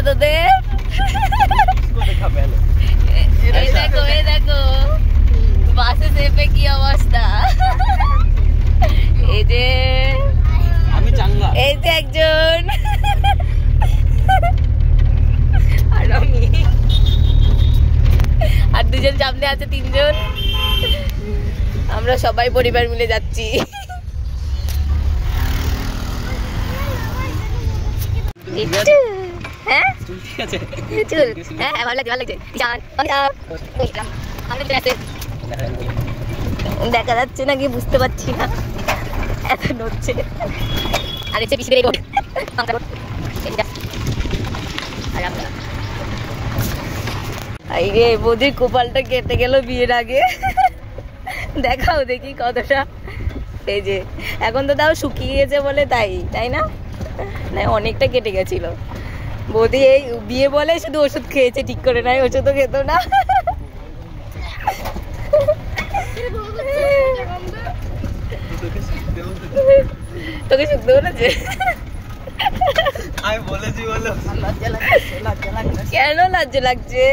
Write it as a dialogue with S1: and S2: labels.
S1: তোদের? এই দেখো এই দেখো বাসে চেপে কি অবস্থা। এই যে
S2: আমি চাঙ্গা,
S1: এই যে একজন আর আমি আর দুজন সামনে আছে, তিনজন। আমরা সবাই পরিবার মিলে যাচ্ছি। হ্যাঁ
S2: ঠিক আছে,
S1: চুল হ্যাঁ ভালো লাগছে ভালো লাগছে। দেখা যাচ্ছে নাকি বুঝতে পারছি না, এত নড়ছে। আর এসে পিছিয়ে রে বৌদির কপালটা কেটে গেল বিয়ের আগে। দেখাও দেখি কতটা। এই যে এখন তো তাও শুকিয়ে গেছে বলে তাই না, না অনেকটা কেটে গেছিল। বৌদি এই বিয়ে বলে শুধু ওষুধ খেয়েছে, ঠিক করে নাই, ওষুধও খেত না। তোকে শুকতে বলেছে?
S2: আমি বলেছি বলো।
S1: কেন লজ্জা লাগছে?